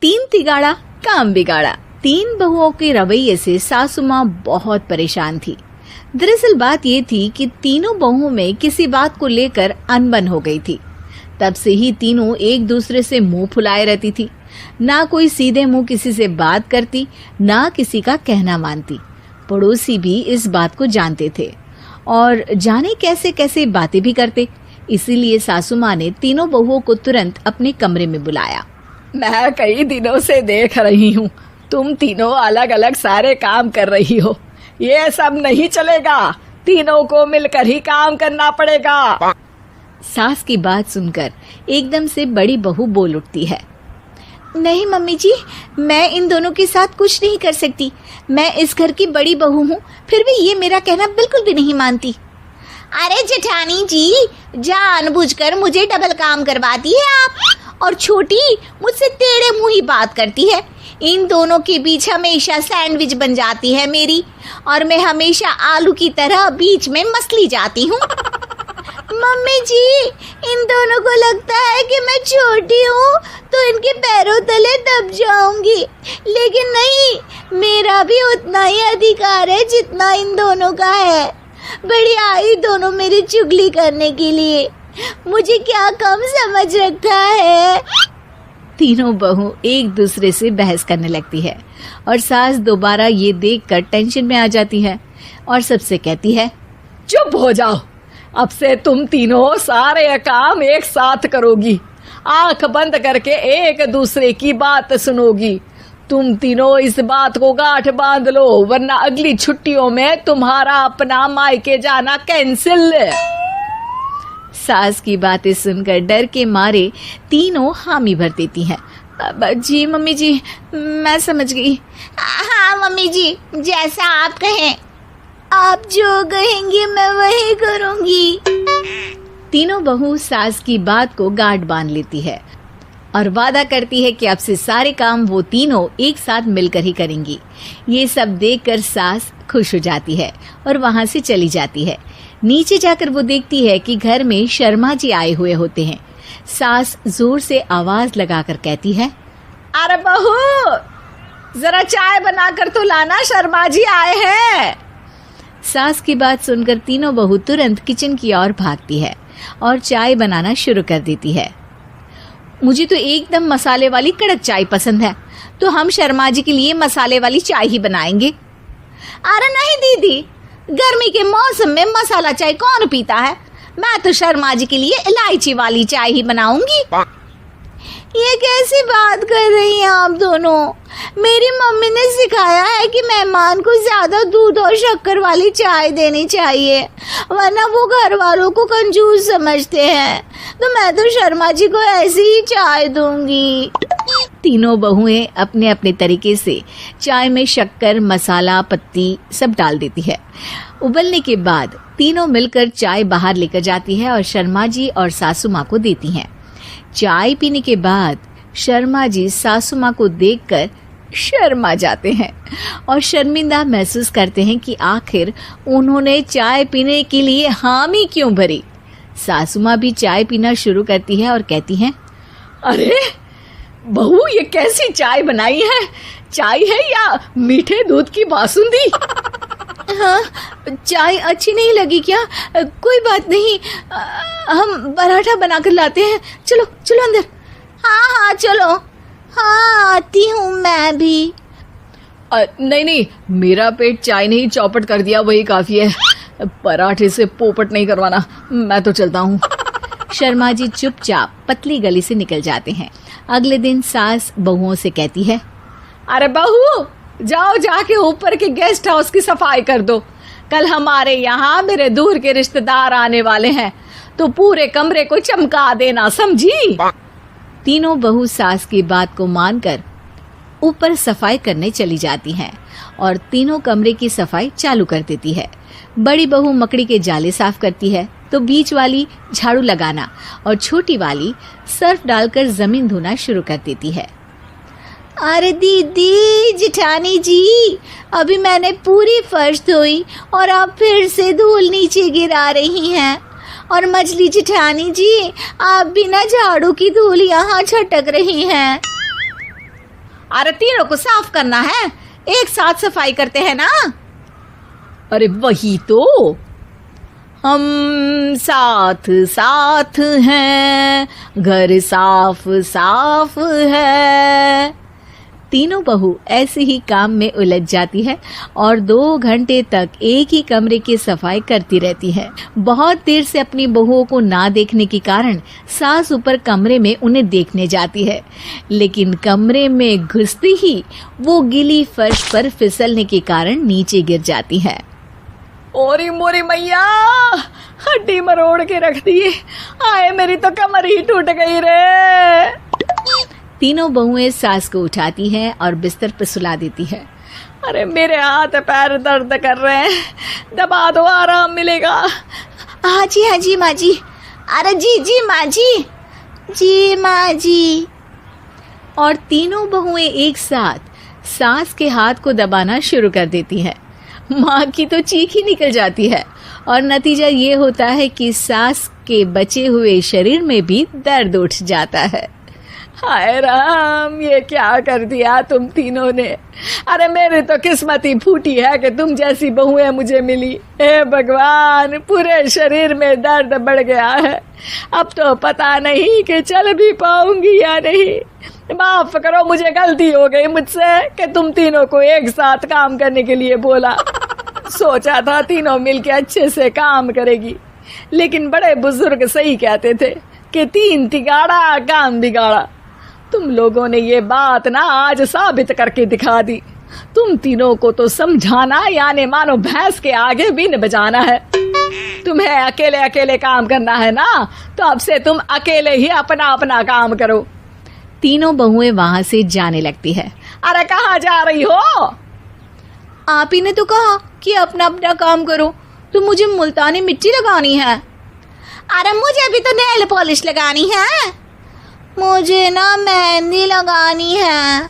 तीन तिगाड़ा काम बिगाड़ा। तीन बहुओं के रवैये से सासू माँ बहुत परेशान थी। दरअसल बात ये थी कि तीनों बहुओं में किसी बात को लेकर अनबन हो गई थी। तब से ही तीनों एक दूसरे से मुंह फुलाए रहती थी। ना कोई सीधे मुंह किसी से बात करती, ना किसी का कहना मानती। पड़ोसी भी इस बात को जानते थे और जाने कैसे कैसे बातें भी करते। इसीलिए सासू माँ ने तीनों बहुओं को तुरंत अपने कमरे में बुलाया। मैं कई दिनों से देख रही हूँ, तुम तीनों अलग अलग सारे काम कर रही हो। ये सब नहीं चलेगा, तीनों को मिलकर ही काम करना पड़ेगा। सास की बात सुनकर एकदम से बड़ी बहू बोल उठती है। नहीं मम्मी जी, मैं इन दोनों के साथ कुछ नहीं कर सकती। मैं इस घर की बड़ी बहू हूँ, फिर भी ये मेरा कहना बिल्कुल भी नहीं मानती। अरे जेठानी जी, जानबूझकर मुझे डबल काम करवाती है आप, और छोटी मुझसे टेढ़े मुंह ही बात करती है। इन दोनों के बीच हमेशा सैंडविच बन जाती है मेरी, और मैं हमेशा आलू की तरह बीच में मसली जाती हूँ। मम्मी जी, इन दोनों को लगता है कि मैं छोटी हूँ तो इनके पैरों तले दब जाऊंगी, लेकिन नहीं, मेरा भी उतना ही अधिकार है जितना इन दोनों का है। बड़ी आई दोनों मेरी चुगली करने के लिए, मुझे क्या कम समझ रखा है। तीनों बहू एक दूसरे से बहस करने लगती है और सास दोबारा ये देखकर टेंशन में आ जाती है और सबसे कहती है, चुप हो जाओ, अब से तुम तीनों सारे काम एक साथ करोगी, आंख बंद करके एक दूसरे की बात सुनोगी। तुम तीनों इस बात को गांठ बांध लो, वरना अगली छुट्टियों में तुम्हारा अपना मायके जाना कैंसिल। सास की बातें सुनकर डर के मारे तीनों हामी भर देती हैं। जी मम्मी जी, मैं समझ गई। हाँ मम्मी जी, जैसा आप कहें, आप जो कहेंगी मैं वही करूंगी। तीनों बहू सास की बात को गांठ बांध लेती है और वादा करती है कि अब से सारे काम वो तीनों एक साथ मिलकर ही करेंगी। ये सब देखकर सास खुश हो जाती है और वहां से चली जाती है। नीचे जाकर वो देखती है कि घर में शर्मा जी आए हुए होते हैं। सास जोर से आवाज लगाकर कहती है, अरे बहू, जरा चाय बनाकर तो लाना, शर्मा जी आए हैं। सास की बात सुनकर तीनों बहू तुरंत किचन की ओर भागती है और चाय बनाना शुरू कर देती है। मुझे तो एकदम मसाले वाली कड़क चाय पसंद है, तो हम शर्मा जी के लिए मसाले वाली चाय ही बनाएंगे। अरे नहीं दीदी, गर्मी के मौसम में मसाला चाय कौन पीता है? मैं तो शर्मा जी के लिए इलायची वाली चाय ही बनाऊंगी। ये कैसी बात कर रही हैं आप दोनों? मेरी मम्मी ने सिखाया है कि मेहमान को ज्यादा दूध और शक्कर वाली चाय देनी चाहिए, वरना वो घर वालों को कंजूस समझते हैं। तो मैं तो शर्मा जी को ऐसी ही चाय दूंगी। तीनों बहुएं अपने अपने तरीके से चाय में शक्कर, मसाला, पत्ती सब डाल देती है। उबलने के बाद तीनों मिलकर चाय बाहर लेकर जाती है और शर्मा जी और सासू माँ को देती हैं। चाय पीने के बाद शर्मा जी सासू माँ को देखकर शर्मा जाते हैं और शर्मिंदा महसूस करते हैं कि आखिर उन्होंने चाय पीने के लिए हामी क्यों भरी। सासू माँ भी चाय पीना शुरू करती है और कहती हैं, अरे बहू, ये कैसी चाय बनाई है? चाय है या मीठे दूध की बासुंदी? हाँ, चाय अच्छी नहीं लगी क्या? कोई बात नहीं, हम पराठा बनाकर लाते हैं। चलो चलो अंदर। हाँ चलो। हाँ, आती हूँ मैं भी। नहीं, मेरा पेट चाय ने ही चौपट कर दिया, वही काफी है। पराठे से पोपट नहीं करवाना, मैं तो चलता हूँ। शर्मा जी चुपचाप पतली गली से निकल जाते हैं। अगले दिन सास बहुओं से कहती है, अरे बहू, जाओ जाके ऊपर के गेस्ट हाउस की सफाई कर दो। कल हमारे यहाँ मेरे दूर के रिश्तेदार आने वाले हैं, तो पूरे कमरे को चमका देना, समझी? तीनों बहू सास की बात को मानकर ऊपर सफाई करने चली जाती हैं और तीनों कमरे की सफाई चालू कर देती है। बड़ी बहू मकड़ी के जाले साफ करती है, तो बीच वाली झाड़ू लगाना और छोटी वाली सर्फ डालकर जमीन धोना शुरू कर देती है। अरे दीदी, जेठानी जी, अभी मैंने पूरी फर्श धोई और आप फिर से धूल नीचे गिरा रही हैं। और मछली जेठानी जी, आप बिना झाड़ू की धूल यहाँ छटक रही हैं। अरे तीनों को साफ करना है, एक साथ सफाई करते हैं ना। अरे वही तो, हम साथ साथ हैं, घर साफ साफ है। तीनों बहू ऐसे ही काम में उलझ जाती है और 2 घंटे तक एक ही कमरे की सफाई करती रहती है। बहुत देर से अपनी बहुओं को ना देखने के कारण सास ऊपर कमरे में उन्हें देखने जाती है, लेकिन कमरे में घुसती ही वो गीली फर्श पर फिसलने के कारण नीचे गिर जाती है। ओरी मोरी मैया, हड्डी मरोड़ के रख दी। आए मेरी तो कमर ही टूट गई रे। तीनों बहुएं सास को उठाती हैं और बिस्तर पर सुला देती है। अरे मेरे हाथ पैर दर्द कर रहे हैं, दबा दो, आराम मिलेगा। हाँ जी माँ जी। अरे जी माँ जी माँ जी। और तीनों बहुएं एक साथ सास के हाथ को दबाना शुरू कर देती हैं। माँ की तो चीख ही निकल जाती है और नतीजा ये होता है कि सास के बचे हुए शरीर में भी दर्द उठ जाता है। हाय राम, ये क्या कर दिया तुम तीनों ने। अरे मेरी तो किस्मत ही फूटी है कि तुम जैसी बहुएं मुझे मिली। हे भगवान, पूरे शरीर में दर्द बढ़ गया है। अब तो पता नहीं कि चल भी पाऊंगी या नहीं। माफ करो, मुझे गलती हो गई मुझसे कि तुम तीनों को एक साथ काम करने के लिए बोला। सोचा था तीनों मिलके अच्छे से काम करेगी, लेकिन बड़े बुजुर्ग सही कहते थे कि 3 तिगाड़ा काम बिगाड़ा। तुम लोगों ने ये बात ना आज साबित करके दिखा दी। तुम तीनों को तो समझाना यानी मानो भैंस के आगे बीन बजाना है। तुम्हें अकेले अकेले काम करना है ना, तो अब से तुम अकेले ही अपना अपना काम करो। तीनों बहुएं वहां से जाने लगती है। अरे कहाँ जा रही हो? आप ही ने तो कहा कि अपना अपना काम तो मुझे मुल्तानी मिट्टी लगानी है। अरे मुझे भी तो नेल पॉलिश लगानी है, मुझे ना मेहंदी लगानी है।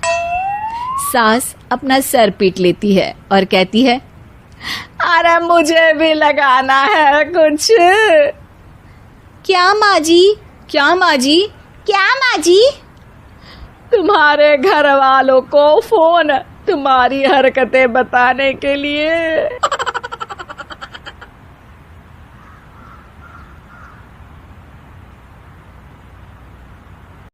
सास अपना सर पीट लेती है और कहती है, अरे मुझे भी लगाना है कुछ। क्या माँ जी? क्या माँ जी? क्या माँ जी? तुम्हारे घर वालों को फोन तुम्हारी हरकतें बताने के लिए।